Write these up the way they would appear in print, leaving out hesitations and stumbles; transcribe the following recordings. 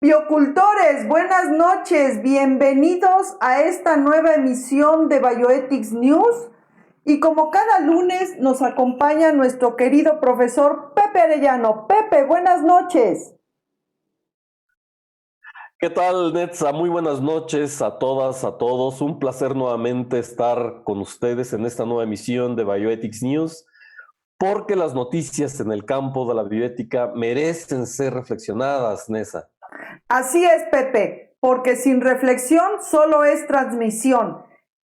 Biocultores, buenas noches, bienvenidos a esta nueva emisión de Bioethics News. Y como cada lunes nos acompaña nuestro querido profesor Pepe Arellano. Pepe, buenas noches. ¿Qué tal, Netza? Muy buenas noches a todas, a todos. Un placer nuevamente estar con ustedes en esta nueva emisión de Bioethics News, porque las noticias en el campo de la bioética merecen ser reflexionadas, Nessa. Así es, Pepe, porque sin reflexión solo es transmisión.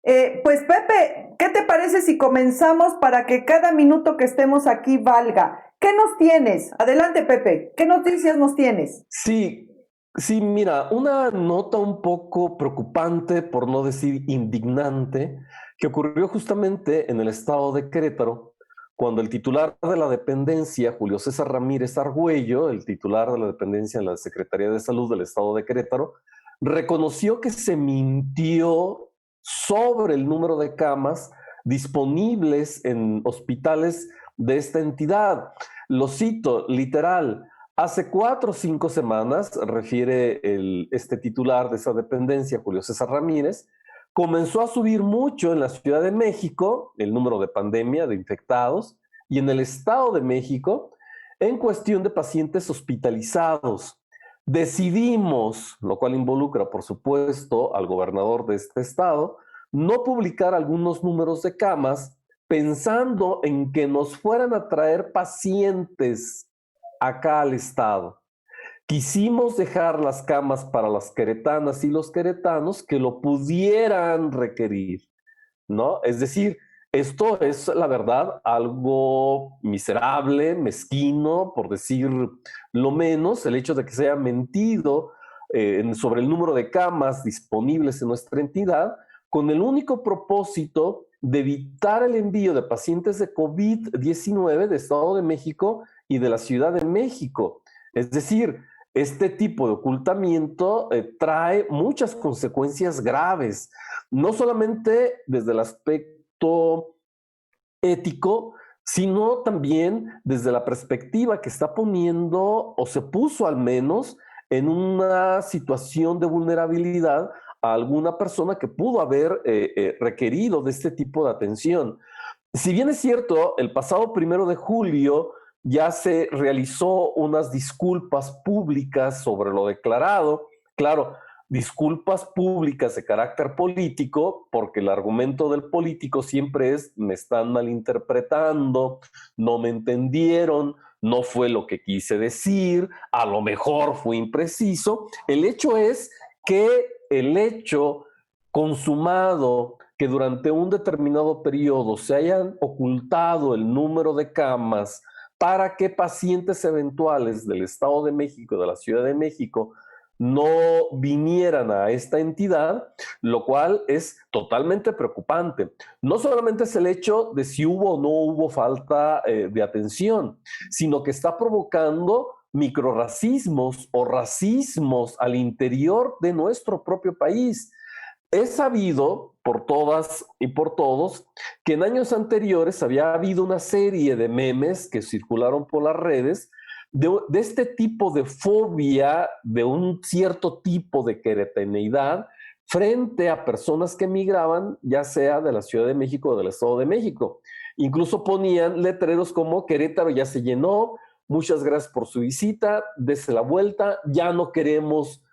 Pues Pepe, ¿qué te parece si comenzamos para que cada minuto que estemos aquí valga? ¿Qué nos tienes? Adelante, Pepe, ¿qué noticias nos tienes? Sí, mira, una nota un poco preocupante, por no decir indignante, que ocurrió justamente en el estado de Querétaro, cuando el titular de la dependencia, Julio César Ramírez Argüello, el titular de la dependencia en la Secretaría de Salud del estado de Querétaro, reconoció que se mintió sobre el número de camas disponibles en hospitales de esta entidad. Lo cito literal: hace 4 o 5 semanas, refiere este titular de esa dependencia, Julio César Ramírez, comenzó a subir mucho en la Ciudad de México el número de pandemia, de infectados, y en el Estado de México en cuestión de pacientes hospitalizados. Decidimos, lo cual involucra, por supuesto, al gobernador de este estado, no publicar algunos números de camas pensando en que nos fueran a traer pacientes acá al estado. Quisimos dejar las camas para las queretanas y los queretanos que lo pudieran requerir, ¿no? Es decir, esto es, la verdad, algo miserable, mezquino, por decir lo menos, el hecho de que se haya mentido sobre el número de camas disponibles en nuestra entidad, con el único propósito de evitar el envío de pacientes de COVID-19 de Estado de México y de la Ciudad de México. Es decir, este tipo de ocultamiento trae muchas consecuencias graves, no solamente desde el aspecto ético, sino también desde la perspectiva que está poniendo, o se puso al menos, en una situación de vulnerabilidad a alguna persona que pudo haber requerido de este tipo de atención. Si bien es cierto, el pasado 1 de julio ya se realizó unas disculpas públicas sobre lo declarado. Claro, disculpas públicas de carácter político, porque el argumento del político siempre es: me están malinterpretando, no me entendieron, no fue lo que quise decir, a lo mejor fue impreciso. El hecho es que el hecho consumado, que durante un determinado periodo se hayan ocultado el número de camas para que pacientes eventuales del Estado de México, de la Ciudad de México, no vinieran a esta entidad, lo cual es totalmente preocupante. No solamente es el hecho de si hubo o no hubo falta de atención, sino que está provocando microrracismos o racismos al interior de nuestro propio país. Es sabido por todas y por todos que en años anteriores había habido una serie de memes que circularon por las redes de este tipo de fobia, de un cierto tipo de queretaneidad frente a personas que migraban, ya sea de la Ciudad de México o del Estado de México. Incluso ponían letreros como: Querétaro ya se llenó, muchas gracias por su visita, dese la vuelta, ya no queremos,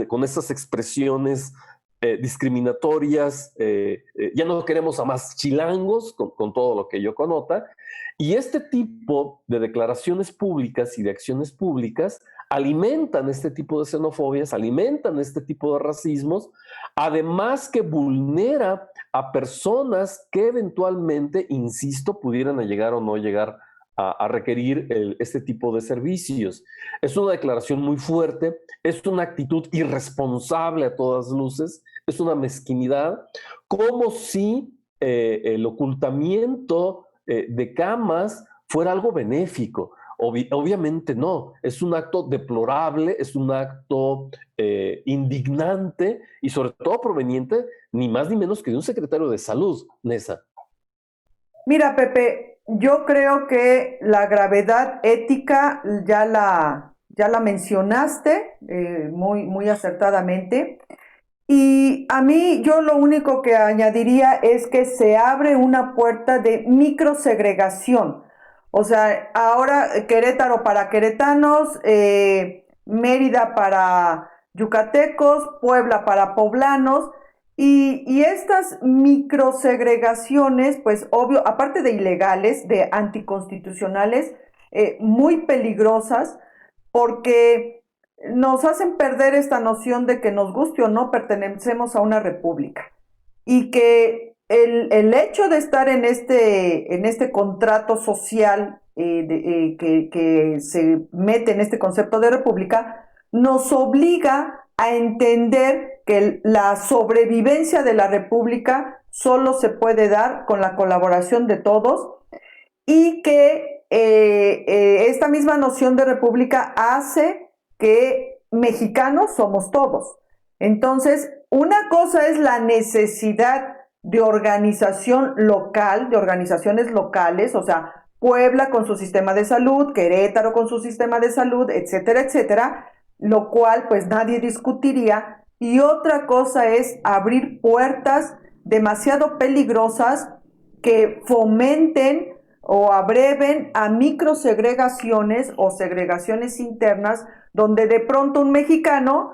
con esas expresiones discriminatorias, ya no queremos a más chilangos, con todo lo que ello connota. Y este tipo de declaraciones públicas y de acciones públicas alimentan este tipo de xenofobias, alimentan este tipo de racismos, además que vulnera a personas que eventualmente, insisto, pudieran llegar o no llegar a requerir este tipo de servicios. Es una declaración muy fuerte, es una actitud irresponsable a todas luces, es una mezquinidad, como si el ocultamiento de camas fuera algo benéfico. Obviamente no, es un acto deplorable, es un acto indignante y sobre todo proveniente ni más ni menos que de un secretario de salud, Nessa. Mira, Pepe, yo creo que la gravedad ética ya la mencionaste muy acertadamente. Y a mí yo lo único que añadiría es que se abre una puerta de microsegregación. O sea, ahora Querétaro para queretanos, Mérida para yucatecos, Puebla para poblanos. Y estas microsegregaciones, pues obvio, aparte de ilegales, de anticonstitucionales, muy peligrosas, porque nos hacen perder esta noción de que nos guste o no pertenecemos a una república y que el hecho de estar en este contrato social que se mete en este concepto de república nos obliga a entender que la sobrevivencia de la república solo se puede dar con la colaboración de todos y que esta misma noción de república hace que mexicanos somos todos. Entonces, una cosa es la necesidad de organización local, de organizaciones locales, o sea, Puebla con su sistema de salud, Querétaro con su sistema de salud, etcétera, etcétera, lo cual pues nadie discutiría. Y otra cosa es abrir puertas demasiado peligrosas que fomenten o abreven a microsegregaciones o segregaciones internas donde de pronto un mexicano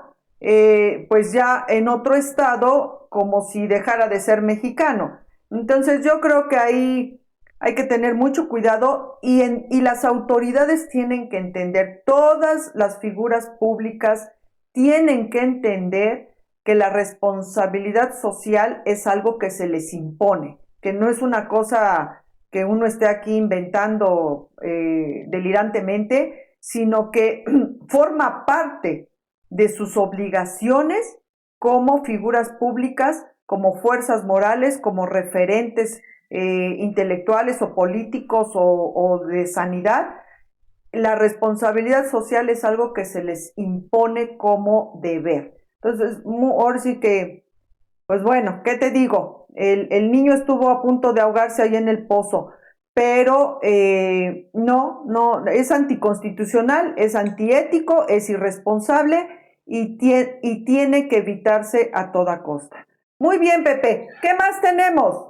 pues ya en otro estado como si dejara de ser mexicano. Entonces yo creo que ahí hay que tener mucho cuidado y las autoridades tienen que entender, todas las figuras públicas tienen que entender que la responsabilidad social es algo que se les impone, que no es una cosa que uno esté aquí inventando delirantemente, sino que forma parte de sus obligaciones como figuras públicas, como fuerzas morales, como referentes intelectuales o políticos o de sanidad. La responsabilidad social es algo que se les impone como deber. Entonces, ahora sí que, pues bueno, ¿qué te digo? El niño estuvo a punto de ahogarse ahí en el pozo, pero no, es anticonstitucional, es antiético, es irresponsable y tiene que evitarse a toda costa. Muy bien, Pepe, ¿qué más tenemos?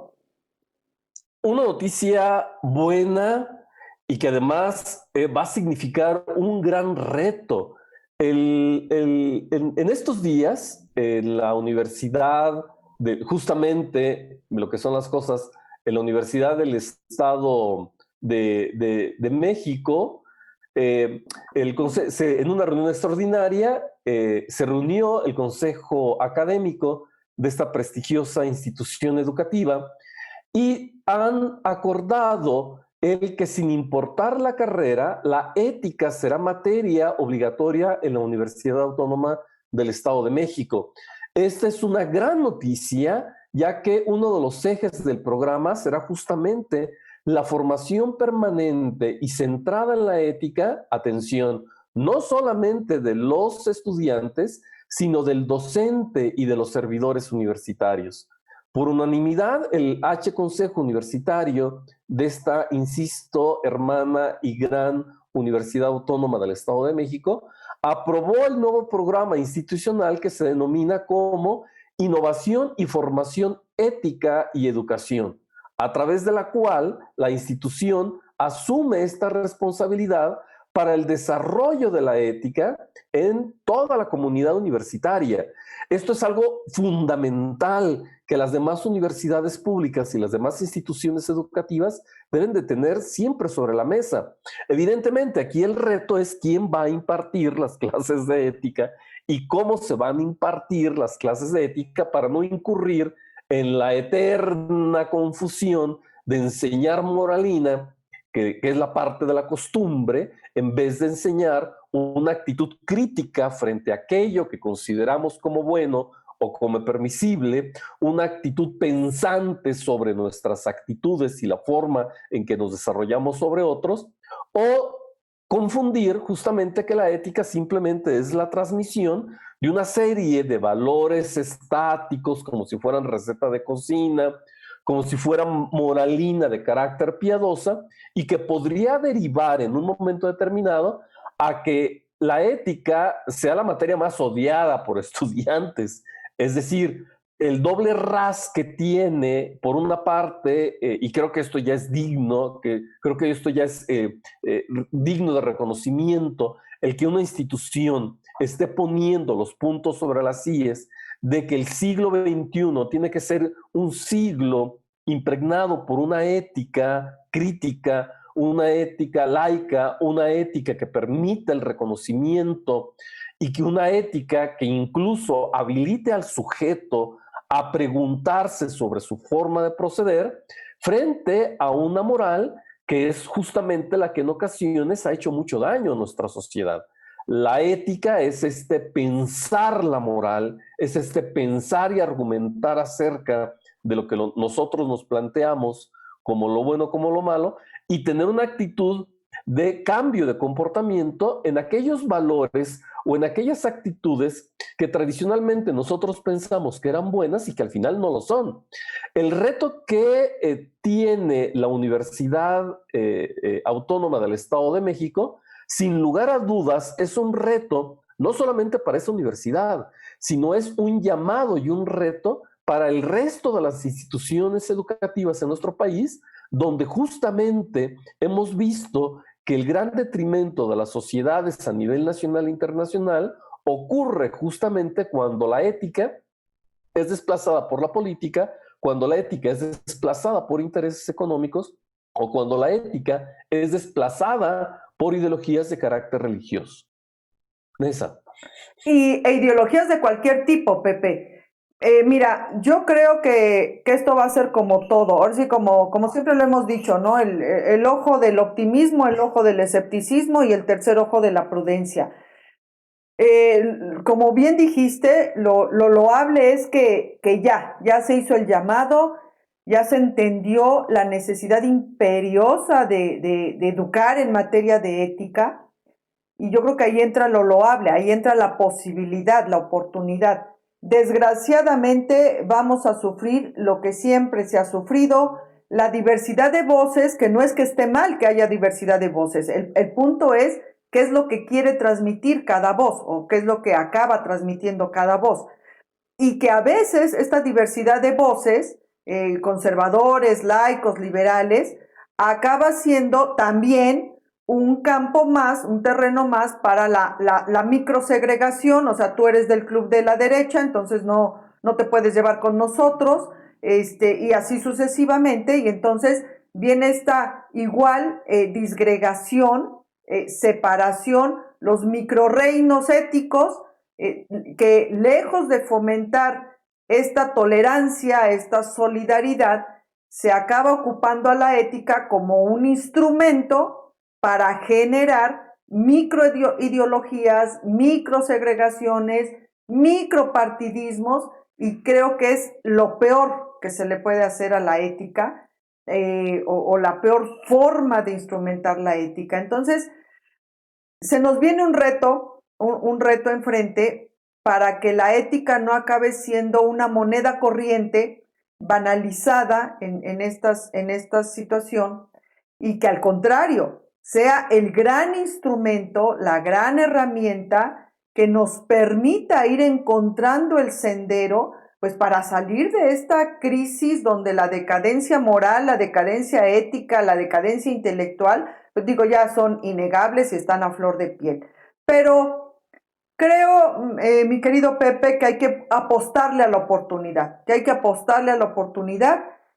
Una noticia buena y que además va a significar un gran reto. En estos días, en la universidad, justamente lo que son las cosas, en la Universidad del Estado de México, en una reunión extraordinaria se reunió el consejo académico de esta prestigiosa institución educativa y han acordado el que sin importar la carrera, la ética será materia obligatoria en la Universidad Autónoma del Estado de México. Esta es una gran noticia, ya que uno de los ejes del programa será justamente la formación permanente y centrada en la ética, atención, no solamente de los estudiantes, sino del docente y de los servidores universitarios. Por unanimidad, el H Consejo Universitario de esta, insisto, hermana y gran Universidad Autónoma del Estado de México, aprobó el nuevo programa institucional que se denomina como Innovación y Formación Ética y Educación, a través de la cual la institución asume esta responsabilidad para el desarrollo de la ética en toda la comunidad universitaria. Esto es algo fundamental que las demás universidades públicas y las demás instituciones educativas deben de tener siempre sobre la mesa. Evidentemente, aquí el reto es quién va a impartir las clases de ética y cómo se van a impartir las clases de ética para no incurrir en la eterna confusión de enseñar moralina, que es la parte de la costumbre, en vez de enseñar una actitud crítica frente a aquello que consideramos como bueno o como permisible, una actitud pensante sobre nuestras actitudes y la forma en que nos desarrollamos sobre otros, o confundir justamente que la ética simplemente es la transmisión de una serie de valores estáticos, como si fueran receta de cocina, como si fueran moralina de carácter piadosa, y que podría derivar en un momento determinado a que la ética sea la materia más odiada por estudiantes. Es decir, el doble ras que tiene, por una parte, y creo que esto ya es digno, creo que esto ya es digno de reconocimiento, el que una institución esté poniendo los puntos sobre las íes de que el siglo XXI tiene que ser un siglo impregnado por una ética crítica, una ética laica, una ética que permita el reconocimiento y que una ética que incluso habilite al sujeto a preguntarse sobre su forma de proceder frente a una moral que es justamente la que en ocasiones ha hecho mucho daño a nuestra sociedad. La ética es este pensar la moral, es este pensar y argumentar acerca de lo que nosotros nos planteamos como lo bueno, como lo malo, y tener una actitud de cambio de comportamiento en aquellos valores o en aquellas actitudes que tradicionalmente nosotros pensamos que eran buenas y que al final no lo son. El reto que tiene la Universidad Autónoma del Estado de México, sin lugar a dudas, es un reto no solamente para esa universidad, sino es un llamado y un reto para el resto de las instituciones educativas en nuestro país, donde justamente hemos visto que el gran detrimento de las sociedades a nivel nacional e internacional ocurre justamente cuando la ética es desplazada por la política, cuando la ética es desplazada por intereses económicos o cuando la ética es desplazada por ideologías de carácter religioso. Nessa. E ideologías de cualquier tipo, Pepe. Mira, yo creo que esto va a ser como todo, ahora sí, como siempre lo hemos dicho, ¿no? El ojo del optimismo, el ojo del escepticismo y el tercer ojo de la prudencia. Como bien dijiste, lo loable es que ya se hizo el llamado, ya se entendió la necesidad imperiosa de educar en materia de ética, y yo creo que ahí entra lo loable, ahí entra la posibilidad, la oportunidad. Desgraciadamente vamos a sufrir lo que siempre se ha sufrido, la diversidad de voces, que no es que esté mal que haya diversidad de voces, el punto es qué es lo que quiere transmitir cada voz o qué es lo que acaba transmitiendo cada voz. Y que a veces esta diversidad de voces, conservadores, laicos, liberales, acaba siendo también un campo más, un terreno más para la microsegregación, o sea, tú eres del club de la derecha, entonces no te puedes llevar con nosotros, y así sucesivamente, y entonces viene esta igual disgregación, separación, los microreinos éticos, que lejos de fomentar esta tolerancia, esta solidaridad, se acaba ocupando a la ética como un instrumento para generar microideologías, microsegregaciones, micropartidismos, y creo que es lo peor que se le puede hacer a la ética, o la peor forma de instrumentar la ética. Entonces, se nos viene un reto enfrente para que la ética no acabe siendo una moneda corriente banalizada en esta situación, y que al contrario sea el gran instrumento, la gran herramienta que nos permita ir encontrando el sendero, pues para salir de esta crisis donde la decadencia moral, la decadencia ética, la decadencia intelectual, pues digo, ya son innegables y están a flor de piel. Pero creo, mi querido Pepe, que hay que apostarle a la oportunidad,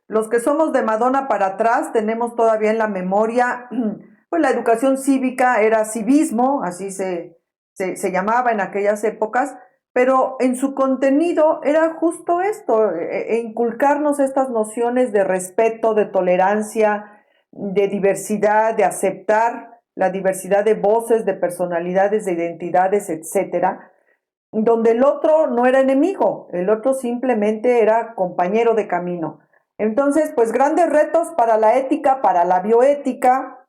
Los que somos de Madonna para atrás tenemos todavía en la memoria, pues la educación cívica era civismo, así se llamaba en aquellas épocas, pero en su contenido era justo esto, inculcarnos estas nociones de respeto, de tolerancia, de diversidad, de aceptar la diversidad de voces, de personalidades, de identidades, etcétera, donde el otro no era enemigo, el otro simplemente era compañero de camino. Entonces, pues grandes retos para la ética, para la bioética,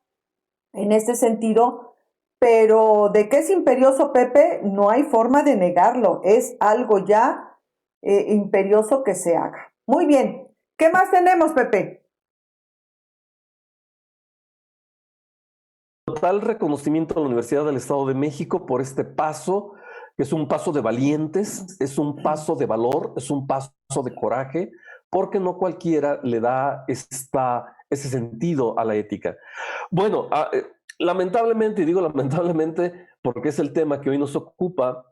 en este sentido, pero de que es imperioso, Pepe, no hay forma de negarlo. Es algo ya imperioso que se haga. Muy bien. ¿Qué más tenemos, Pepe? Total reconocimiento a la Universidad del Estado de México por este paso, que es un paso de valientes, es un paso de valor, es un paso de coraje, porque no cualquiera le da ese sentido a la ética. Bueno, lamentablemente, y digo lamentablemente porque es el tema que hoy nos ocupa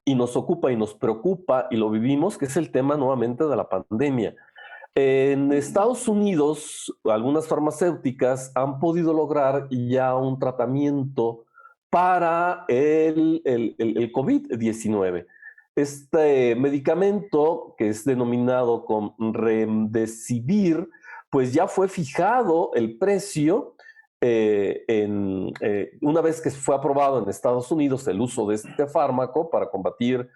y nos preocupa y lo vivimos, que es el tema nuevamente de la pandemia. En Estados Unidos, algunas farmacéuticas han podido lograr ya un tratamiento para el COVID-19. Este medicamento, que es denominado con Remdesivir, pues ya fue fijado el precio una vez que fue aprobado en Estados Unidos el uso de este fármaco para combatir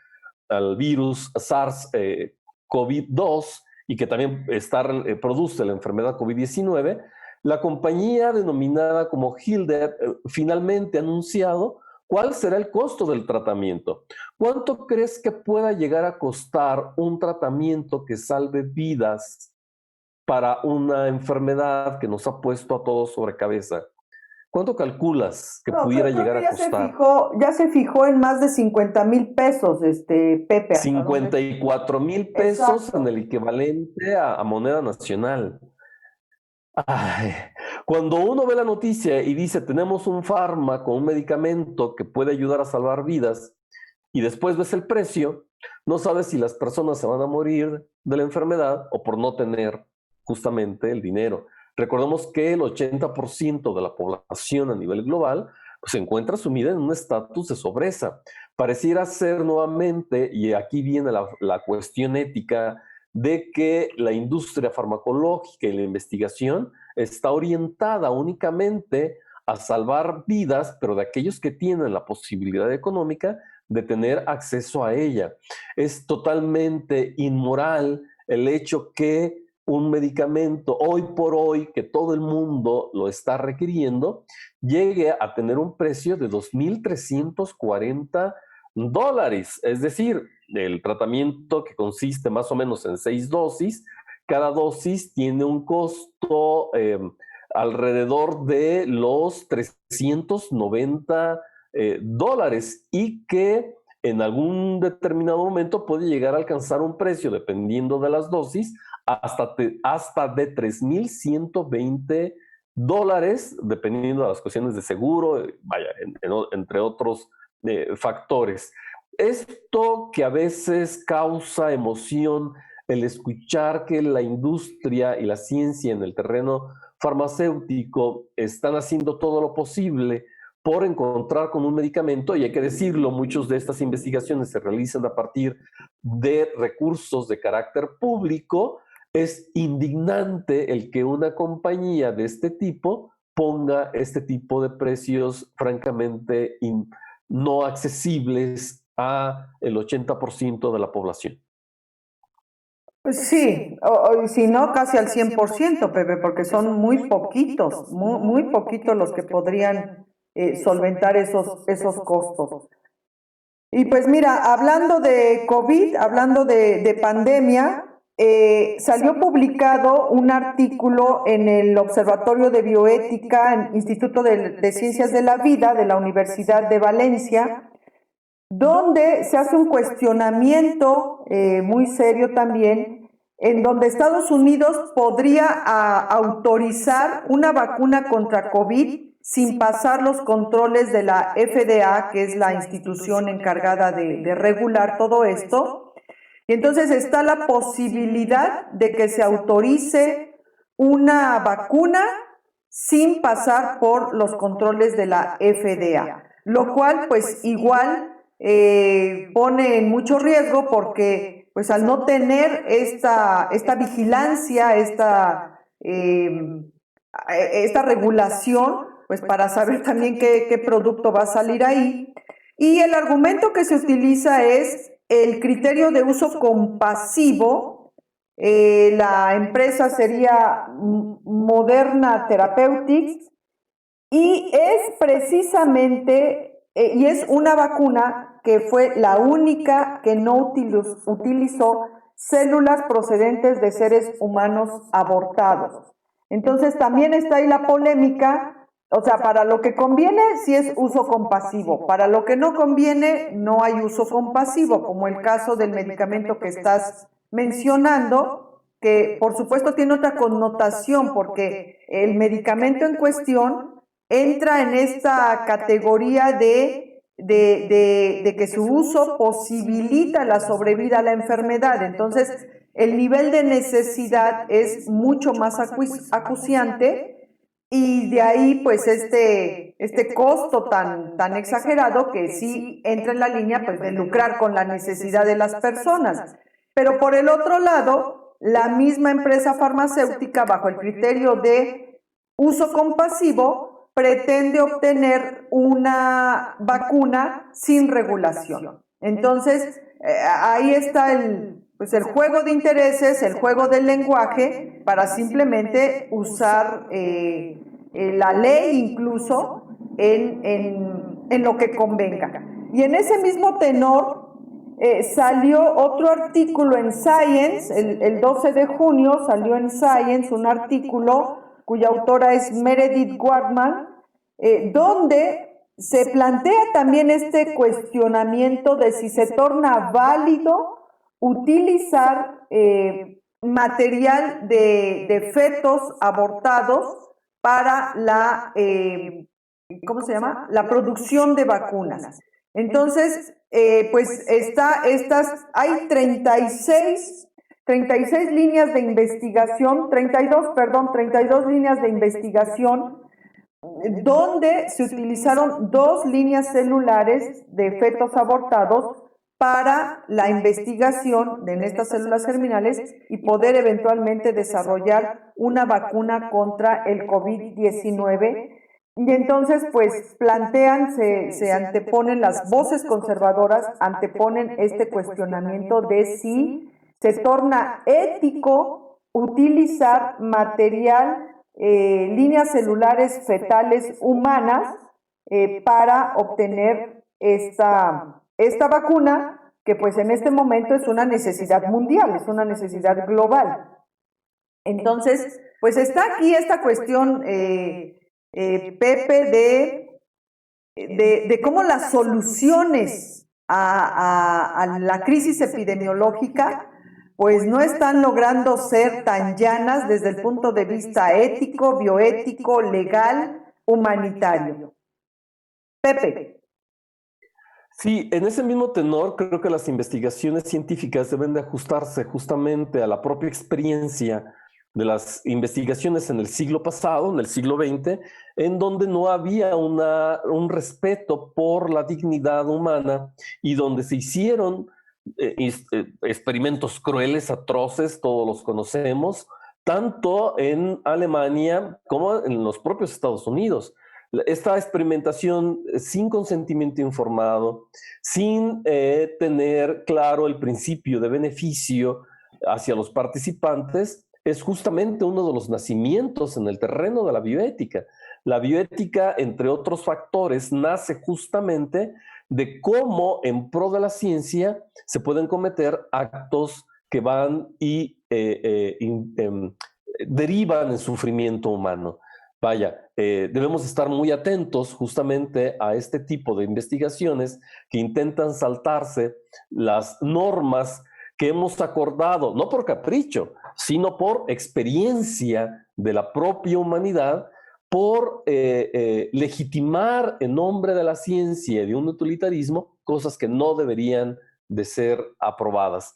al virus SARS-CoV-2 y que también produce la enfermedad COVID-19, la compañía denominada como Gilead finalmente ha anunciado cuál será el costo del tratamiento. ¿Cuánto crees que pueda llegar a costar un tratamiento que salve vidas para una enfermedad que nos ha puesto a todos sobre cabeza? ¿Cuánto calculas que pudiera llegar a costar? Ya se fijó en más de 50,000 pesos, Pepe. 54,000 pesos en el equivalente a moneda nacional. Ay, cuando uno ve la noticia y dice tenemos un fármaco, un medicamento que puede ayudar a salvar vidas, y después ves el precio, no sabes si las personas se van a morir de la enfermedad o por no tener justamente el dinero. Recordemos que el 80% de la población a nivel global pues, se encuentra sumida en un estatus de pobreza. Pareciera ser nuevamente, y aquí viene la cuestión ética, de que la industria farmacológica y la investigación está orientada únicamente a salvar vidas, pero de aquellos que tienen la posibilidad económica de tener acceso a ella. Es totalmente inmoral el hecho que un medicamento hoy por hoy, que todo el mundo lo está requiriendo, llegue a tener un precio de $2,340. Es decir, el tratamiento que consiste más o menos en 6 dosis, cada dosis tiene un costo alrededor de los $390 y que en algún determinado momento puede llegar a alcanzar un precio, dependiendo de las dosis, hasta de $3,120, dependiendo de las cuestiones de seguro, vaya, entre otros factores. Esto que a veces causa emoción, el escuchar que la industria y la ciencia en el terreno farmacéutico están haciendo todo lo posible por encontrar con un medicamento, y hay que decirlo, muchas de estas investigaciones se realizan a partir de recursos de carácter público. Es indignante el que una compañía de este tipo ponga este tipo de precios francamente no accesibles a el 80% de la población. Pues sí, o si no, casi al 100%, Pepe, porque son muy poquitos, muy poquitos los que podrían solventar esos costos. Y pues mira, hablando de COVID, hablando de pandemia, salió publicado un artículo en el Observatorio de Bioética, en Instituto de Ciencias de la Vida de la Universidad de Valencia, donde se hace un cuestionamiento muy serio también, en donde Estados Unidos podría autorizar una vacuna contra COVID sin pasar los controles de la FDA, que es la institución encargada de regular todo esto. Y entonces está la posibilidad de que se autorice una vacuna sin pasar por los controles de la FDA, lo cual pues igual pone en mucho riesgo porque pues al no tener esta vigilancia, esta regulación, pues para saber también qué producto va a salir ahí. Y el argumento que se utiliza es el criterio de uso compasivo. La empresa sería Moderna Therapeutics y es precisamente, y es una vacuna que fue la única que no utilizó células procedentes de seres humanos abortados. Entonces también está ahí la polémica, o sea, para lo que conviene sí es uso compasivo, para lo que no conviene no hay uso compasivo, como el caso del medicamento que estás mencionando, que por supuesto tiene otra connotación porque el medicamento en cuestión entra en esta categoría de que su uso posibilita la sobrevida a la enfermedad. Entonces, el nivel de necesidad es mucho más acuciante y de ahí pues este costo tan exagerado que sí entra en la línea pues de lucrar con la necesidad de las personas. Pero por el otro lado, la misma empresa farmacéutica, bajo el criterio de uso compasivo, pretende obtener una vacuna sin regulación. Entonces, ahí está el juego de intereses, el juego del lenguaje, para simplemente usar la ley incluso en lo que convenga. Y en ese mismo tenor, salió otro artículo en Science, el 12 de junio salió en Science un artículo cuya autora es Meredith Wardman, donde se plantea también este cuestionamiento de si se torna válido utilizar material de fetos abortados para la, ¿cómo se llama? La producción de vacunas. Entonces, pues hay 36 líneas de investigación, 32 líneas de investigación, donde se utilizaron 2 líneas celulares de fetos abortados para la investigación en estas células germinales y poder eventualmente desarrollar una vacuna contra el COVID-19. Y entonces, pues, se anteponen las voces conservadoras, anteponen este cuestionamiento de si se torna ético utilizar material, líneas celulares fetales humanas para obtener esta vacuna, que pues en este momento es una necesidad mundial, es una necesidad global. Entonces, pues está aquí esta cuestión, Pepe, de cómo las soluciones a la crisis epidemiológica pues no están logrando ser tan llanas desde el punto de vista ético, bioético, legal, humanitario. Pepe. Sí, en ese mismo tenor creo que las investigaciones científicas deben de ajustarse justamente a la propia experiencia de las investigaciones en el siglo pasado, en el siglo XX, en donde no había un respeto por la dignidad humana y donde se hicieron experimentos crueles, atroces, todos los conocemos, tanto en Alemania como en los propios Estados Unidos. Esta experimentación sin consentimiento informado, sin tener claro el principio de beneficio hacia los participantes, es justamente uno de los nacimientos en el terreno de la bioética. La bioética, entre otros factores, nace justamente de cómo en pro de la ciencia se pueden cometer actos que van y derivan en sufrimiento humano. Vaya, debemos estar muy atentos justamente a este tipo de investigaciones que intentan saltarse las normas que hemos acordado, no por capricho, sino por experiencia de la propia humanidad, por legitimar en nombre de la ciencia y de un utilitarismo cosas que no deberían de ser aprobadas.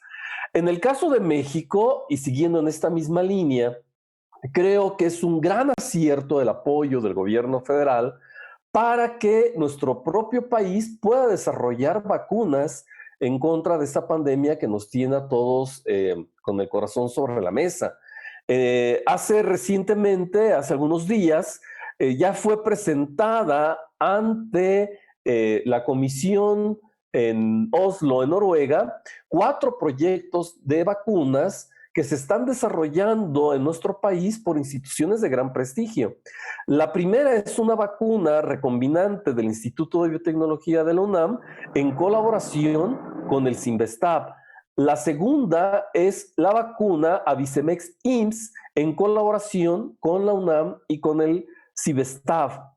En el caso de México, y siguiendo en esta misma línea, creo que es un gran acierto el apoyo del gobierno federal para que nuestro propio país pueda desarrollar vacunas en contra de esta pandemia que nos tiene a todos con el corazón sobre la mesa. Hace algunos días, ya fue presentada ante la comisión en Oslo, en Noruega, 4 proyectos de vacunas que se están desarrollando en nuestro país por instituciones de gran prestigio. La primera es una vacuna recombinante del Instituto de Biotecnología de la UNAM en colaboración con el Cinvestav. La segunda es la vacuna Avicemex IMSS en colaboración con la UNAM y con el Cinvestav.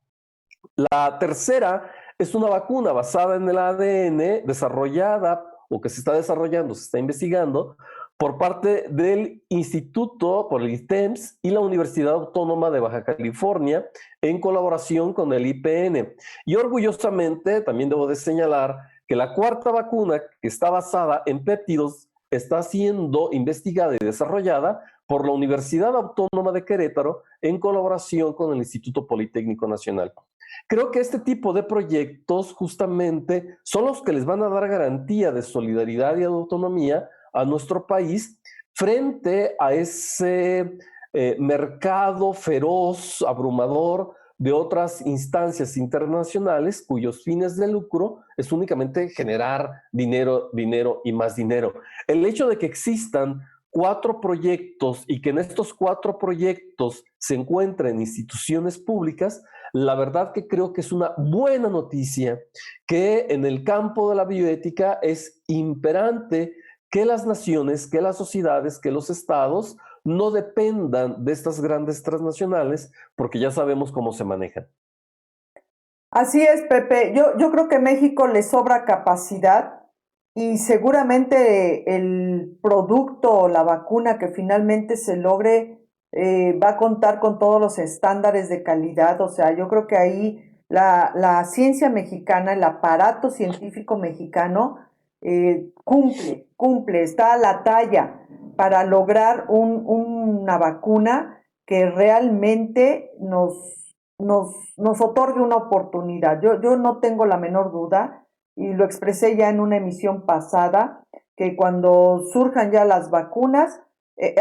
La tercera es una vacuna basada en el ADN desarrollada o que se está desarrollando, se está investigando por parte del Instituto, por el ITEMS y la Universidad Autónoma de Baja California en colaboración con el IPN. Y orgullosamente también debo de señalar que la cuarta vacuna, que está basada en péptidos, está siendo investigada y desarrollada por la Universidad Autónoma de Querétaro en colaboración con el Instituto Politécnico Nacional. Creo que este tipo de proyectos justamente son los que les van a dar garantía de solidaridad y de autonomía a nuestro país frente a ese mercado feroz, abrumador de otras instancias internacionales cuyos fines de lucro es únicamente generar dinero, dinero y más dinero. El hecho de que existan 4 proyectos y que en estos 4 proyectos se encuentren instituciones públicas, la verdad que creo que es una buena noticia que en el campo de la bioética es imperante que las naciones, que las sociedades, que los estados no dependan de estas grandes transnacionales porque ya sabemos cómo se manejan. Así es, Pepe. Yo creo que a México le sobra capacidad y seguramente el producto o la vacuna que finalmente se logre va a contar con todos los estándares de calidad. O sea, yo creo que ahí la ciencia mexicana, el aparato científico mexicano cumple, está a la talla para lograr una vacuna que realmente nos otorgue una oportunidad. Yo no tengo la menor duda, y lo expresé ya en una emisión pasada, que cuando surjan ya las vacunas,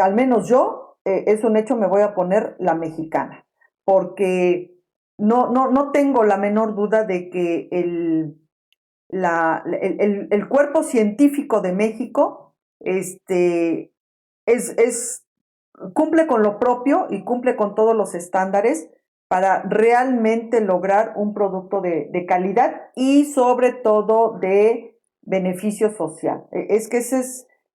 al menos yo, es un hecho, me voy a poner la mexicana, porque no tengo la menor duda de que el cuerpo científico de México es, cumple con lo propio y cumple con todos los estándares para realmente lograr un producto de calidad y sobre todo de beneficio social. Es que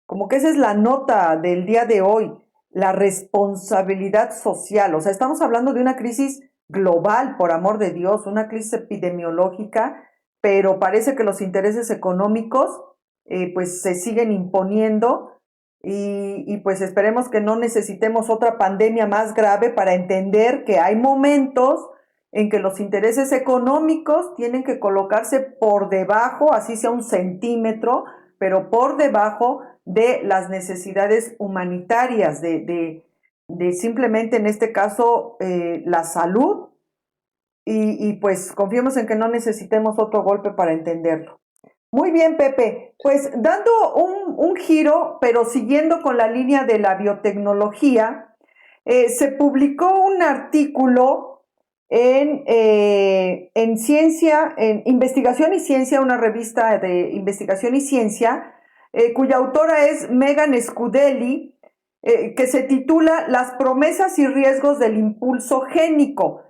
como que esa es la nota del día de hoy, la responsabilidad social. O sea, estamos hablando de una crisis global, por amor de Dios, una crisis epidemiológica, pero parece que los intereses económicos pues se siguen imponiendo y pues esperemos que no necesitemos otra pandemia más grave para entender que hay momentos en que los intereses económicos tienen que colocarse por debajo, así sea un centímetro, pero por debajo de las necesidades humanitarias, de simplemente en este caso la salud y pues confiemos en que no necesitemos otro golpe para entenderlo. Muy bien, Pepe. Pues dando un giro, pero siguiendo con la línea de la biotecnología, se publicó un artículo en Ciencia, en Investigación y Ciencia, una revista de investigación y ciencia, cuya autora es Megan Scudelli, que se titula Las promesas y riesgos del impulso génico.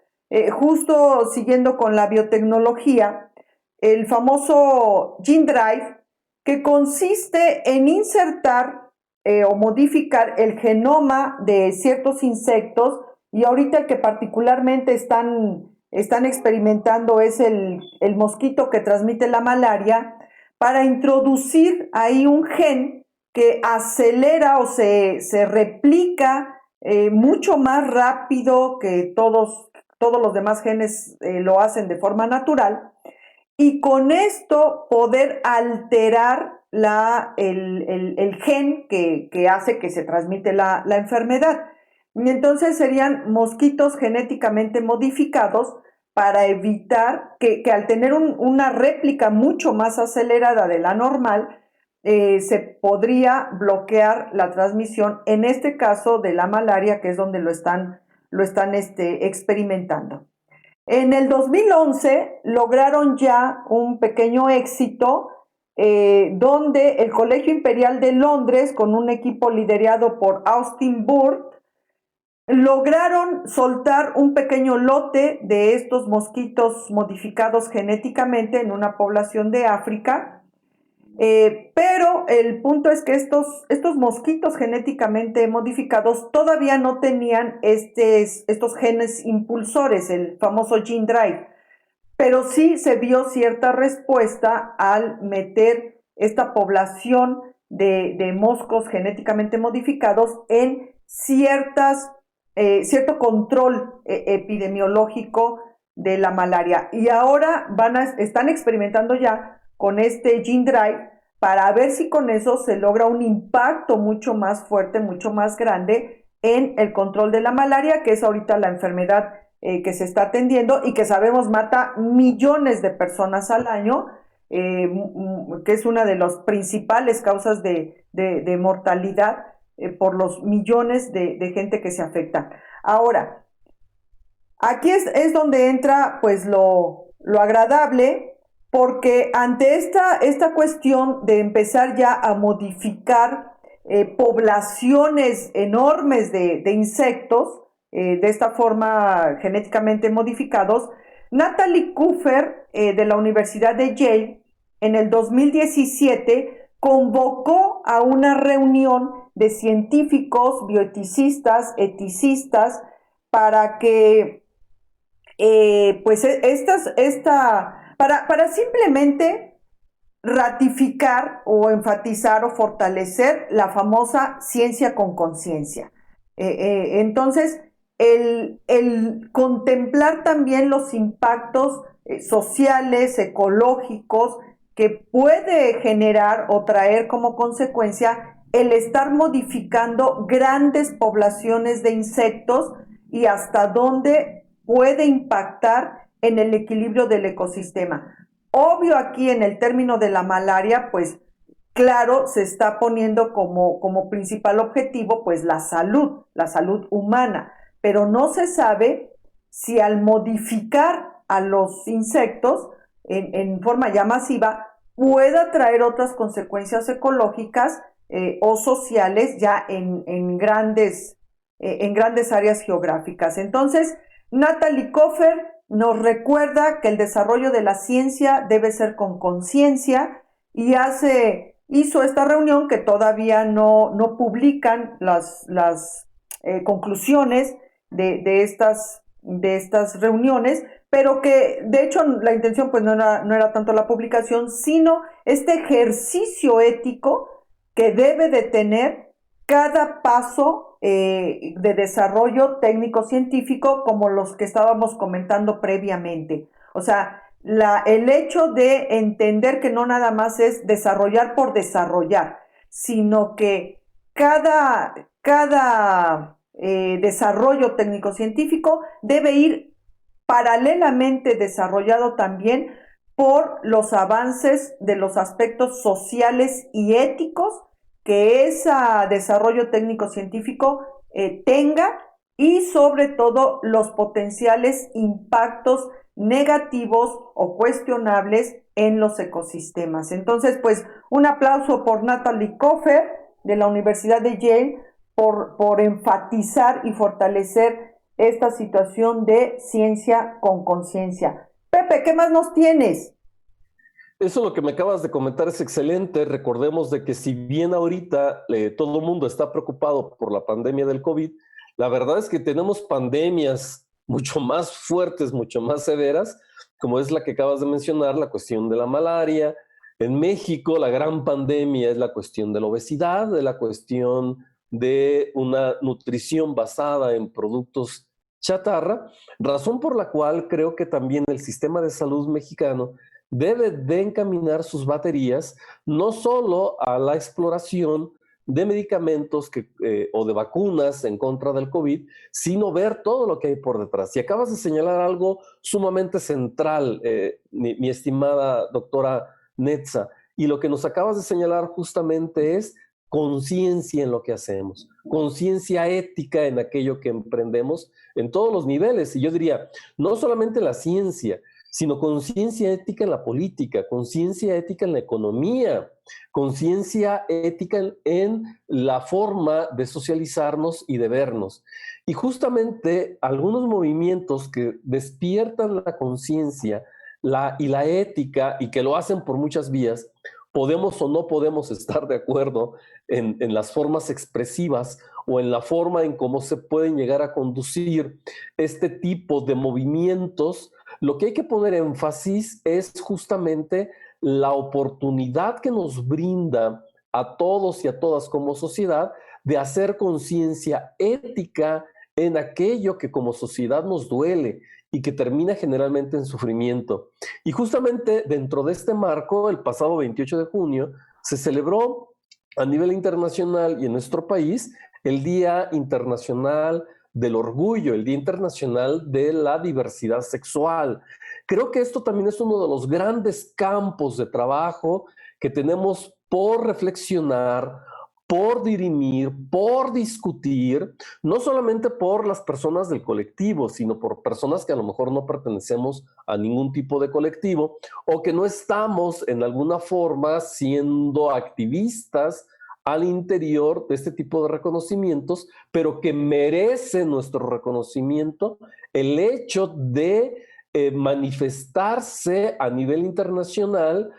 Justo siguiendo con la biotecnología, el famoso Gene Drive, que consiste en insertar o modificar el genoma de ciertos insectos, y ahorita el que particularmente están experimentando es el mosquito que transmite la malaria, para introducir ahí un gen que acelera o se replica mucho más rápido que todos los demás genes lo hacen de forma natural, y con esto poder alterar el gen que hace que se transmite la enfermedad. Y entonces serían mosquitos genéticamente modificados para evitar que al tener una réplica mucho más acelerada de la normal, se podría bloquear la transmisión, en este caso de la malaria, que es donde lo están experimentando. En el 2011 lograron ya un pequeño éxito donde el Colegio Imperial de Londres, con un equipo liderado por Austin Burt, lograron soltar un pequeño lote de estos mosquitos modificados genéticamente en una población de África, pero el punto es que estos mosquitos genéticamente modificados todavía no tenían estos genes impulsores, el famoso gene drive, pero sí se vio cierta respuesta al meter esta población de moscos genéticamente modificados en cierto control epidemiológico de la malaria. Y ahora están experimentando ya con este gene drive para ver si con eso se logra un impacto mucho más fuerte, mucho más grande en el control de la malaria, que es ahorita la enfermedad que se está atendiendo y que sabemos mata millones de personas al año, que es una de las principales causas de mortalidad por los millones de gente que se afecta. Ahora, aquí es donde entra pues lo agradable, porque ante esta cuestión de empezar ya a modificar poblaciones enormes de insectos, de esta forma genéticamente modificados, Natalie Kuffer de la Universidad de Yale en el 2017 convocó a una reunión de científicos, bioeticistas, eticistas, para que para simplemente ratificar o enfatizar o fortalecer la famosa ciencia con conciencia. Entonces, el contemplar también los impactos sociales, ecológicos, que puede generar o traer como consecuencia el estar modificando grandes poblaciones de insectos y hasta dónde puede impactar en el equilibrio del ecosistema. Obvio, aquí en el término de la malaria, pues claro, se está poniendo como principal objetivo pues la salud humana, pero no se sabe si al modificar a los insectos en forma ya masiva pueda traer otras consecuencias ecológicas o sociales ya en grandes áreas geográficas. Entonces, Natalie Kuffer nos recuerda que el desarrollo de la ciencia debe ser con conciencia y hizo esta reunión que todavía no publican las conclusiones de estas reuniones, pero que de hecho la intención pues no era tanto la publicación, sino este ejercicio ético que debe de tener cada paso de desarrollo técnico-científico, como los que estábamos comentando previamente. O sea, el hecho de entender que no nada más es desarrollar por desarrollar, sino que cada desarrollo técnico-científico debe ir paralelamente desarrollado también por los avances de los aspectos sociales y éticos que ese desarrollo técnico-científico tenga, y sobre todo los potenciales impactos negativos o cuestionables en los ecosistemas. Entonces, pues un aplauso por Natalie Kuffer de la Universidad de Yale por enfatizar y fortalecer esta situación de ciencia con conciencia. Pepe, ¿qué más nos tienes? Eso lo que me acabas de comentar es excelente. Recordemos de que si bien ahorita todo el mundo está preocupado por la pandemia del COVID, la verdad es que tenemos pandemias mucho más fuertes, mucho más severas, como es la que acabas de mencionar, la cuestión de la malaria. En México la gran pandemia es la cuestión de la obesidad, de la cuestión de una nutrición basada en productos chatarra, razón por la cual creo que también el sistema de salud mexicano debe de encaminar sus baterías no solo a la exploración de medicamentos o de vacunas en contra del COVID, sino ver todo lo que hay por detrás. Y acabas de señalar algo sumamente central, mi estimada doctora Netza, y lo que nos acabas de señalar justamente es conciencia en lo que hacemos, conciencia ética en aquello que emprendemos en todos los niveles. Y yo diría, no solamente la ciencia, sino conciencia ética en la política, conciencia ética en la economía, conciencia ética en la forma de socializarnos y de vernos. Y justamente algunos movimientos que despiertan la conciencia y la ética y que lo hacen por muchas vías, podemos o no podemos estar de acuerdo en las formas expresivas o en la forma en cómo se pueden llegar a conducir este tipo de movimientos. Lo que hay que poner énfasis es justamente la oportunidad que nos brinda a todos y a todas como sociedad de hacer conciencia ética en aquello que como sociedad nos duele y que termina generalmente en sufrimiento. Y justamente dentro de este marco, el pasado 28 de junio, se celebró a nivel internacional y en nuestro país el Día Internacional del Orgullo, el Día Internacional de la Diversidad Sexual. Creo que esto también es uno de los grandes campos de trabajo que tenemos por reflexionar, por dirimir, por discutir, no solamente por las personas del colectivo, sino por personas que a lo mejor no pertenecemos a ningún tipo de colectivo o que no estamos en alguna forma siendo activistas al interior de este tipo de reconocimientos, pero que merece nuestro reconocimiento el hecho de manifestarse a nivel internacional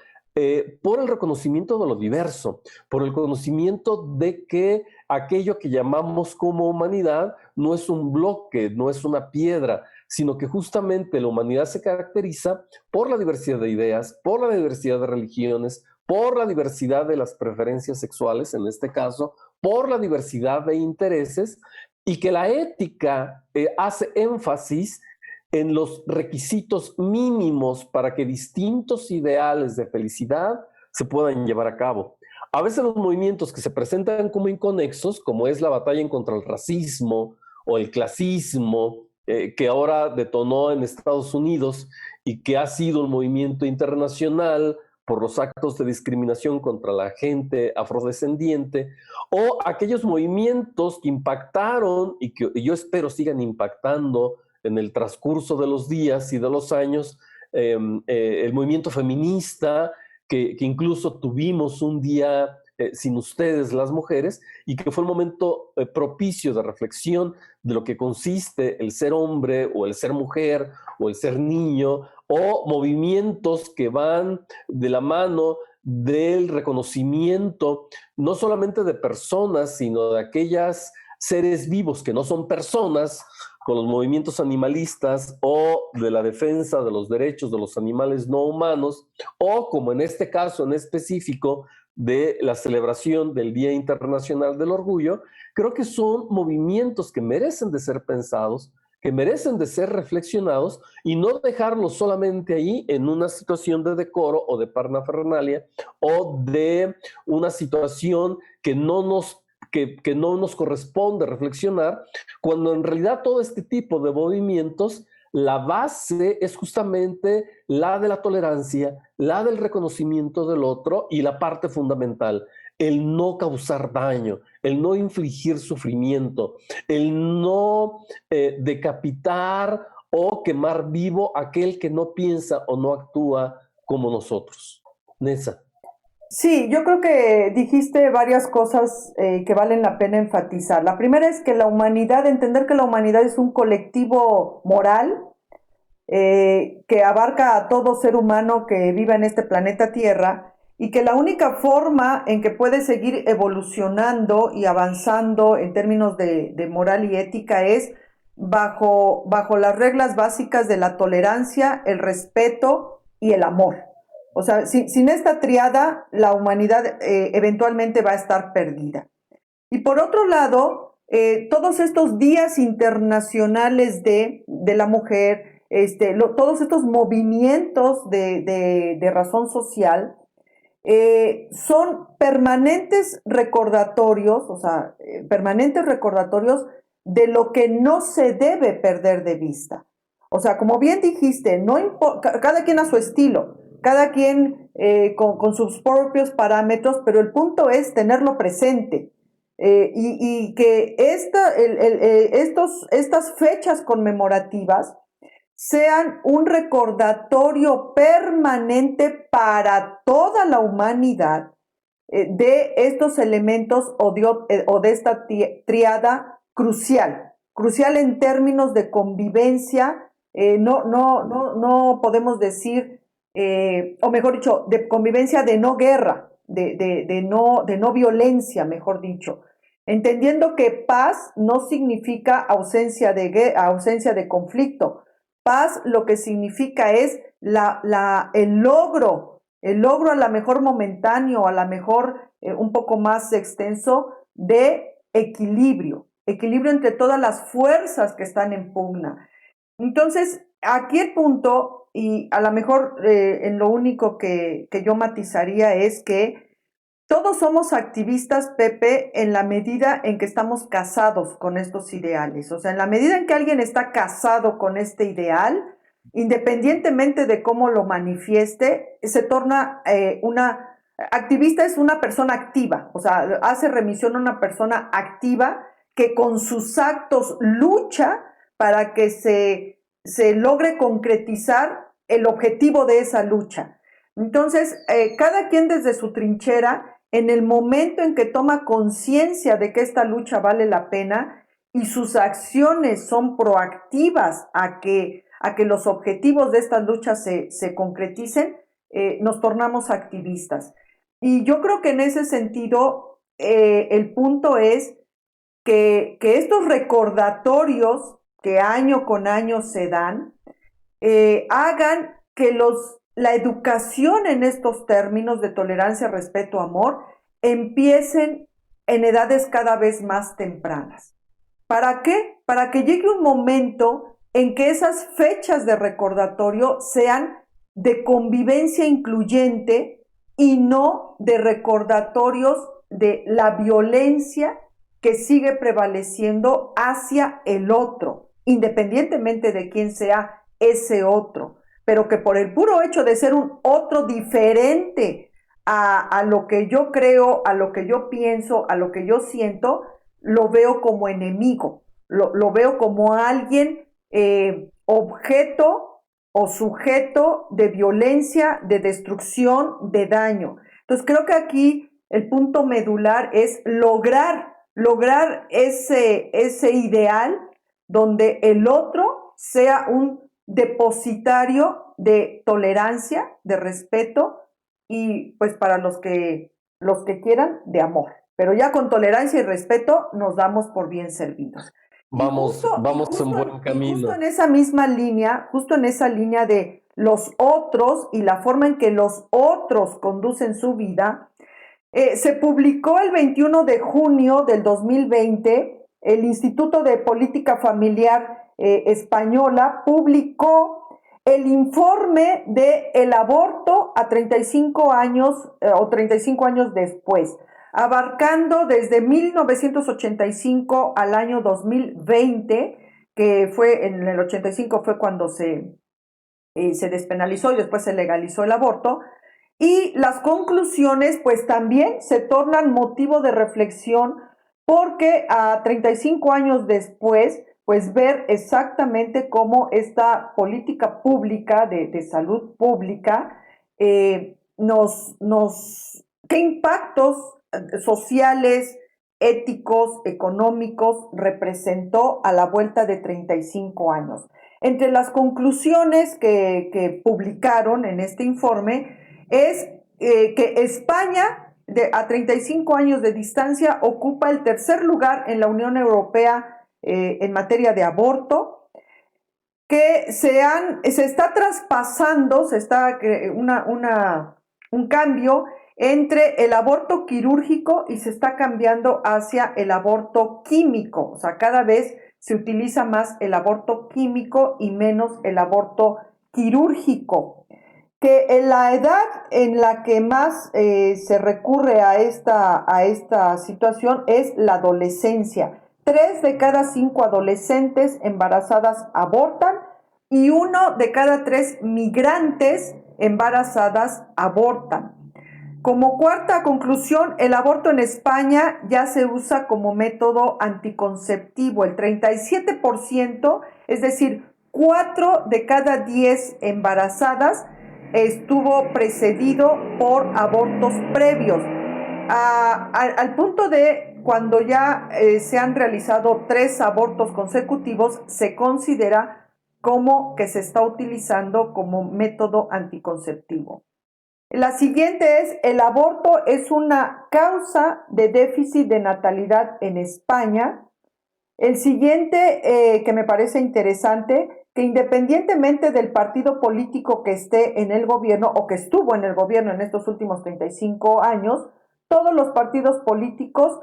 por el reconocimiento de lo diverso, por el conocimiento de que aquello que llamamos como humanidad no es un bloque, no es una piedra, sino que justamente la humanidad se caracteriza por la diversidad de ideas, por la diversidad de religiones, por la diversidad de las preferencias sexuales, en este caso, por la diversidad de intereses, y que la ética hace énfasis en los requisitos mínimos para que distintos ideales de felicidad se puedan llevar a cabo. A veces los movimientos que se presentan como inconexos, como es la batalla en contra el racismo o el clasismo, que ahora detonó en Estados Unidos y que ha sido un movimiento internacional por los actos de discriminación contra la gente afrodescendiente, o aquellos movimientos que impactaron y que yo espero sigan impactando en el transcurso de los días y de los años, el movimiento feminista, que incluso tuvimos un día sin ustedes, las mujeres, y que fue un momento propicio de reflexión de lo que consiste el ser hombre o el ser mujer o el ser niño, o movimientos que van de la mano del reconocimiento no solamente de personas, sino de aquellas seres vivos que no son personas, con los movimientos animalistas o de la defensa de los derechos de los animales no humanos, o como en este caso en específico de la celebración del Día Internacional del Orgullo, creo que son movimientos que merecen de ser pensados, que merecen de ser reflexionados y no dejarlos solamente ahí en una situación de decoro o de parafernalia o de una situación que no nos corresponde reflexionar, cuando en realidad todo este tipo de movimientos, la base es justamente la de la tolerancia, la del reconocimiento del otro y la parte fundamental, el no causar daño, el no infligir sufrimiento, el no decapitar o quemar vivo a aquel que no piensa o no actúa como nosotros. Nessa. Sí, yo creo que dijiste varias cosas que valen la pena enfatizar. La primera es que la humanidad, entender que la humanidad es un colectivo moral que abarca a todo ser humano que viva en este planeta Tierra y que la única forma en que puede seguir evolucionando y avanzando en términos de moral y ética es bajo las reglas básicas de la tolerancia, el respeto y el amor. O sea, sin esta triada, la humanidad eventualmente va a estar perdida. Y por otro lado, todos estos días internacionales de la mujer, todos estos movimientos de razón social, son permanentes recordatorios, o sea, permanentes recordatorios de lo que no se debe perder de vista. O sea, como bien dijiste, cada quien a su estilo, cada quien con sus propios parámetros, pero el punto es tenerlo presente y que estas fechas conmemorativas sean un recordatorio permanente para toda la humanidad de estos elementos o de esta tríada crucial en términos de convivencia. No podemos decir, o mejor dicho, de convivencia de no guerra, de no violencia, mejor dicho. Entendiendo que paz no significa ausencia de conflicto. Paz lo que significa es el logro a lo mejor momentáneo, a lo mejor un poco más extenso, de equilibrio entre todas las fuerzas que están en pugna. Entonces, aquí el punto, y a lo mejor en lo único que yo matizaría es que todos somos activistas, Pepe, en la medida en que estamos casados con estos ideales. O sea, en la medida en que alguien está casado con este ideal, independientemente de cómo lo manifieste, se torna activista es una persona activa, o sea, hace remisión a una persona activa que con sus actos lucha para que se logre concretizar el objetivo de esa lucha. Entonces, cada quien desde su trinchera, en el momento en que toma conciencia de que esta lucha vale la pena y sus acciones son proactivas a que los objetivos de estas luchas se concreticen, nos tornamos activistas. Y yo creo que en ese sentido, el punto es que estos recordatorios que año con año se dan, hagan que la educación en estos términos de tolerancia, respeto, amor, empiecen en edades cada vez más tempranas. ¿Para qué? Para que llegue un momento en que esas fechas de recordatorio sean de convivencia incluyente y no de recordatorios de la violencia que sigue prevaleciendo hacia el otro, independientemente de quién sea ese otro, pero que por el puro hecho de ser un otro diferente a lo que yo creo, a lo que yo pienso, a lo que yo siento, lo veo como enemigo, lo veo como alguien objeto o sujeto de violencia, de destrucción, de daño. Entonces creo que aquí el punto medular es lograr ese ideal donde el otro sea un depositario de tolerancia, de respeto y pues para los que quieran, de amor. Pero ya con tolerancia y respeto nos damos por bien servidos. Vamos en buen camino. Justo en esa misma línea, justo en esa línea de los otros y la forma en que los otros conducen su vida, se publicó el 21 de junio del 2020, el Instituto de Política Familiar Española publicó el informe del aborto a 35 años o 35 años después, abarcando desde 1985 al año 2020, que fue en el 85 fue cuando se despenalizó y después se legalizó el aborto. Y las conclusiones pues también se tornan motivo de reflexión porque a 35 años después pues ver exactamente cómo esta política pública de salud pública qué impactos sociales, éticos, económicos representó a la vuelta de 35 años. Entre las conclusiones que publicaron en este informe es que España, a 35 años de distancia, ocupa el tercer lugar en la Unión Europea en materia de aborto, que se está traspasando, un cambio entre el aborto quirúrgico y se está cambiando hacia el aborto químico. O sea, cada vez se utiliza más el aborto químico y menos el aborto quirúrgico. Que en la edad en la que más se recurre a esta situación es la adolescencia. 3 de cada 5 adolescentes embarazadas abortan y 1 de cada 3 migrantes embarazadas abortan. Como cuarta conclusión, el aborto en España ya se usa como método anticonceptivo. El 37%, es decir, 4 de cada 10 embarazadas estuvo precedido por abortos previos, al punto de cuando ya se han realizado 3 abortos consecutivos, se considera como que se está utilizando como método anticonceptivo. La siguiente es: el aborto es una causa de déficit de natalidad en España. El siguiente, que me parece interesante, que independientemente del partido político que esté en el gobierno o que estuvo en el gobierno en estos últimos 35 años, todos los partidos políticos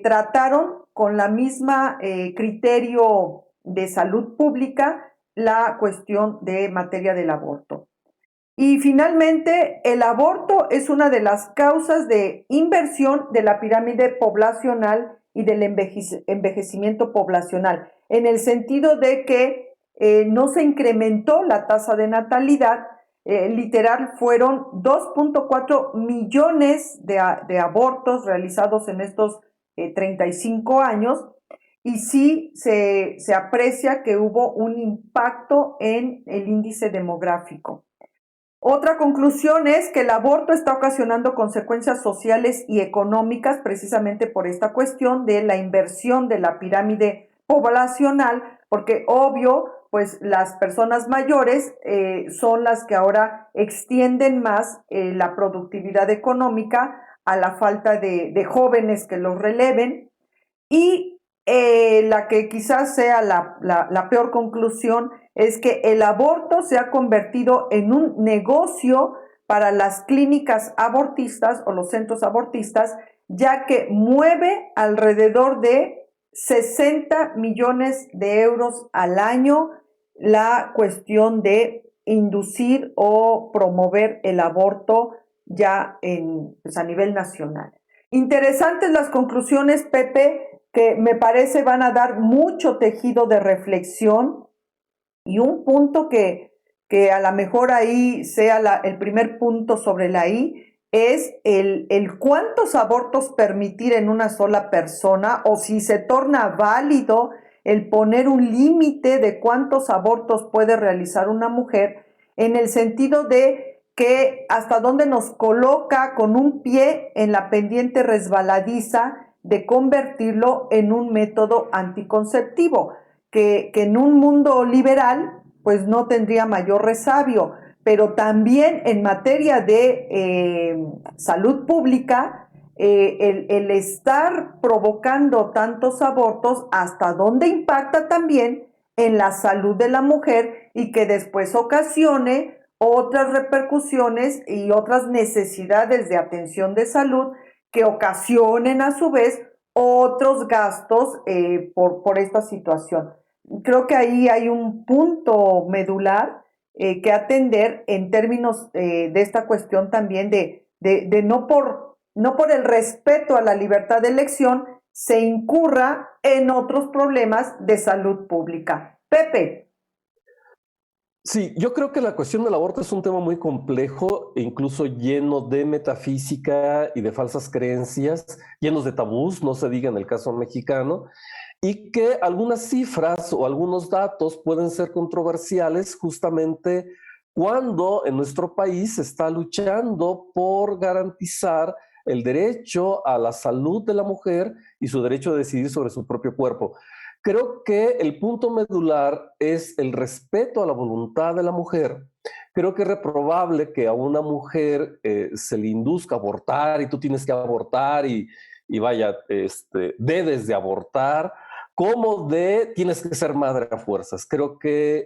trataron con la misma criterio de salud pública la cuestión de materia del aborto. Y finalmente, el aborto es una de las causas de inversión de la pirámide poblacional y del envejecimiento poblacional, en el sentido de que no se incrementó la tasa de natalidad. Literal, fueron 2.4 millones de abortos realizados en estos 35 años, y sí se aprecia que hubo un impacto en el índice demográfico. Otra conclusión es que el aborto está ocasionando consecuencias sociales y económicas precisamente por esta cuestión de la inversión de la pirámide poblacional, porque obvio, pues las personas mayores son las que ahora extienden más la productividad económica a la falta de jóvenes que los releven. Y la que quizás sea la peor conclusión es que el aborto se ha convertido en un negocio para las clínicas abortistas o los centros abortistas, ya que mueve alrededor de 60 millones de euros al año la cuestión de inducir o promover el aborto ya pues a nivel nacional. Interesantes las conclusiones, Pepe, que me parece van a dar mucho tejido de reflexión, y un punto que a lo mejor ahí sea el primer punto sobre la I, es el cuántos abortos permitir en una sola persona, o si se torna válido el poner un límite de cuántos abortos puede realizar una mujer, en el sentido de que hasta dónde nos coloca con un pie en la pendiente resbaladiza de convertirlo en un método anticonceptivo, que en un mundo liberal pues no tendría mayor resabio, pero también en materia de salud pública, el estar provocando tantos abortos, hasta dónde impacta también en la salud de la mujer, y que después ocasione otras repercusiones y otras necesidades de atención de salud que ocasionen a su vez otros gastos por esta situación. Creo que ahí hay un punto medular que atender en términos de esta cuestión también de no por el respeto a la libertad de elección se incurra en otros problemas de salud pública. Pepe. Sí, yo creo que la cuestión del aborto es un tema muy complejo e incluso lleno de metafísica y de falsas creencias, llenos de tabús, no se diga en el caso mexicano, y que algunas cifras o algunos datos pueden ser controversiales justamente cuando en nuestro país se está luchando por garantizar el derecho a la salud de la mujer y su derecho a decidir sobre su propio cuerpo. Creo que el punto medular es el respeto a la voluntad de la mujer. Creo que es reprobable que a una mujer se le induzca a abortar y tú tienes que abortar y vaya, debes de abortar, como de tienes que ser madre a fuerzas. Creo que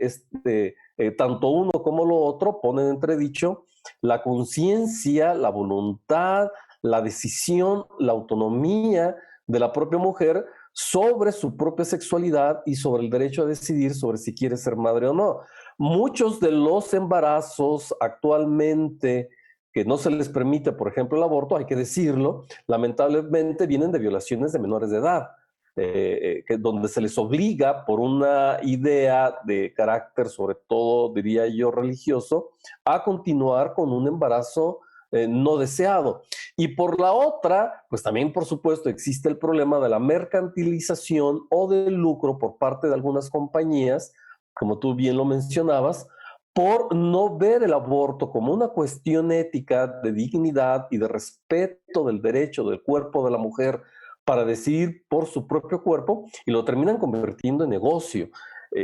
tanto uno como lo otro ponen en entredicho la conciencia, la voluntad, la decisión, la autonomía de la propia mujer sobre su propia sexualidad y sobre el derecho a decidir sobre si quiere ser madre o no. Muchos de los embarazos actualmente que no se les permite, por ejemplo, el aborto, hay que decirlo, lamentablemente vienen de violaciones de menores de edad, donde se les obliga por una idea de carácter, sobre todo, diría yo, religioso, a continuar con un embarazo no deseado. Y por la otra, pues también, por supuesto, existe el problema de la mercantilización o del lucro por parte de algunas compañías como tú bien lo mencionabas, por no ver el aborto como una cuestión ética de dignidad y de respeto del derecho del cuerpo de la mujer para decidir por su propio cuerpo, y lo terminan convirtiendo en negocio.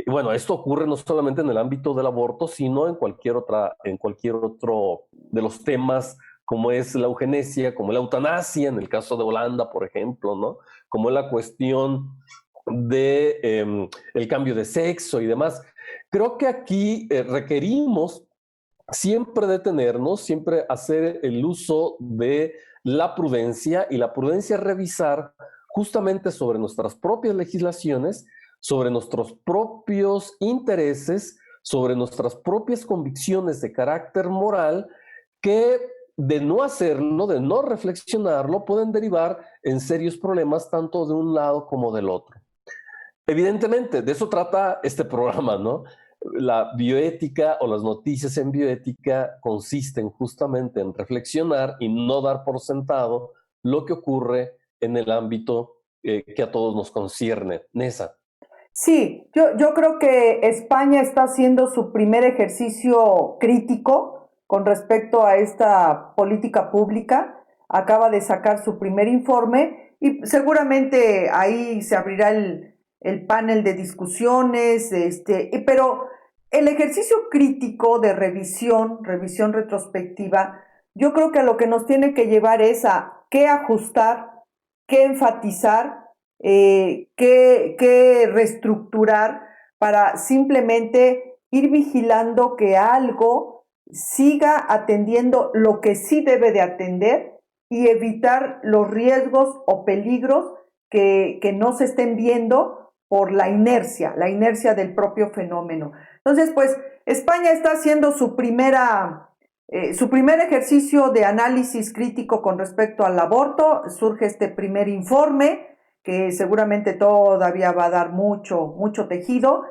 Bueno, esto ocurre no solamente en el ámbito del aborto, sino en cualquier otro de los temas, como es la eugenesia, como la eutanasia, en el caso de Holanda, por ejemplo, ¿no? Como la cuestión de el cambio de sexo y demás. Creo que aquí requerimos siempre detenernos, siempre hacer el uso de la prudencia, y la prudencia es revisar justamente sobre nuestras propias legislaciones, sobre nuestros propios intereses, sobre nuestras propias convicciones de carácter moral, que de no hacerlo, de no reflexionarlo, pueden derivar en serios problemas tanto de un lado como del otro. Evidentemente, de eso trata este programa, ¿no? La bioética o las noticias en bioética consisten justamente en reflexionar y no dar por sentado lo que ocurre en el ámbito que a todos nos concierne. Nessa. Sí, yo creo que España está haciendo su primer ejercicio crítico con respecto a esta política pública. Acaba de sacar su primer informe y seguramente ahí se abrirá el panel de discusiones, pero el ejercicio crítico de revisión retrospectiva, yo creo que a lo que nos tiene que llevar es a qué ajustar, qué enfatizar, qué reestructurar para simplemente ir vigilando que algo siga atendiendo lo que sí debe de atender y evitar los riesgos o peligros que no se estén viendo por la inercia del propio fenómeno. Entonces, pues, España está haciendo su primer ejercicio de análisis crítico con respecto al aborto. Surge este primer informe que seguramente todavía va a dar mucho tejido,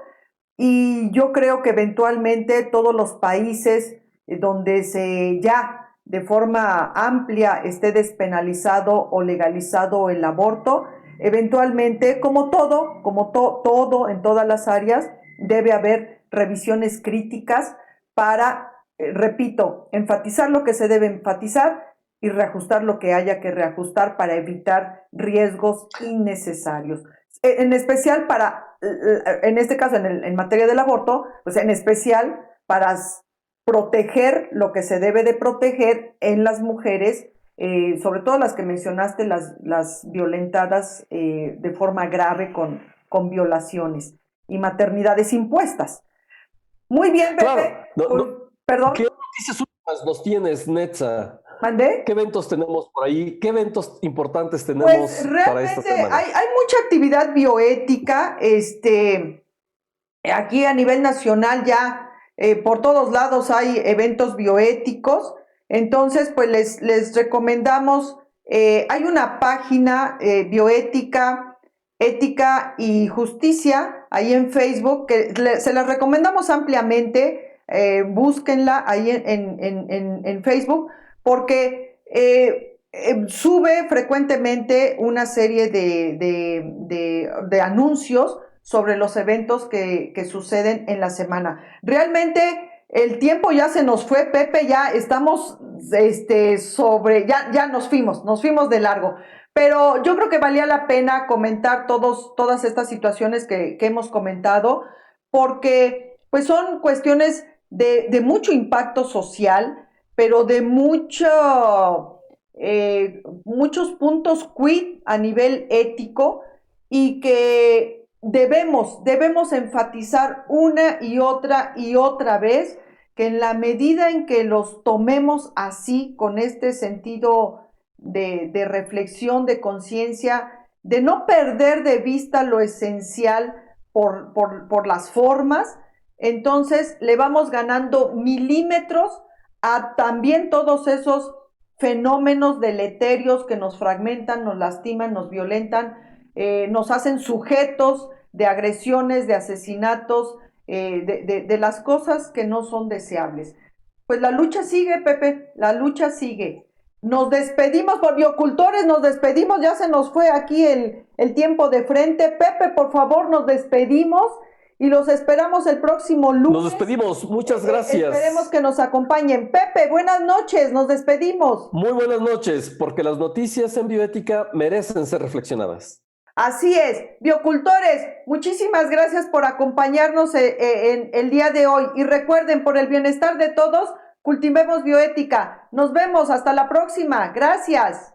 y yo creo que eventualmente todos los países donde se ya de forma amplia esté despenalizado o legalizado el aborto, eventualmente, como todo en todas las áreas, debe haber revisiones críticas para, repito, enfatizar lo que se debe enfatizar y reajustar lo que haya que reajustar para evitar riesgos innecesarios. En especial en este caso, en materia del aborto, pues en especial para proteger lo que se debe de proteger en las mujeres, sobre todo las que mencionaste, las violentadas de forma grave con violaciones y maternidades impuestas. Muy bien, Pepe. Claro. Perdón. ¿Qué noticias últimas nos tienes, Netza? ¿Mandé? ¿Qué eventos tenemos por ahí? ¿Qué eventos importantes tenemos pues para esta semana? Hay mucha actividad bioética, aquí a nivel nacional ya por todos lados hay eventos bioéticos. Entonces pues les recomendamos, hay una página bioética, ética y justicia ahí en Facebook que se las recomendamos ampliamente. Búsquenla ahí en Facebook porque sube frecuentemente una serie de anuncios sobre los eventos que suceden en la semana. Realmente el tiempo ya se nos fue, Pepe, ya estamos ya nos fuimos de largo. Pero yo creo que valía la pena comentar todas estas situaciones que hemos comentado, porque pues son cuestiones de mucho impacto social, pero de muchos puntos quid a nivel ético, y que debemos enfatizar una y otra vez que en la medida en que los tomemos así, con este sentido de reflexión, de conciencia, de no perder de vista lo esencial por las formas, entonces le vamos ganando milímetros a también todos esos fenómenos deleterios que nos fragmentan, nos lastiman, nos violentan, nos hacen sujetos de agresiones, de asesinatos, de las cosas que no son deseables. Pues la lucha sigue, Pepe, la lucha sigue. Nos despedimos por biocultores, nos despedimos, ya se nos fue aquí el tiempo de frente. Pepe, por favor, nos despedimos y los esperamos el próximo lunes. Nos despedimos, muchas gracias. Esperemos que nos acompañen. Pepe, buenas noches, nos despedimos. Muy buenas noches, porque las noticias en bioética merecen ser reflexionadas. Así es, biocultores, muchísimas gracias por acompañarnos en el día de hoy. Y recuerden, por el bienestar de todos, cultivemos bioética. Nos vemos, hasta la próxima. Gracias.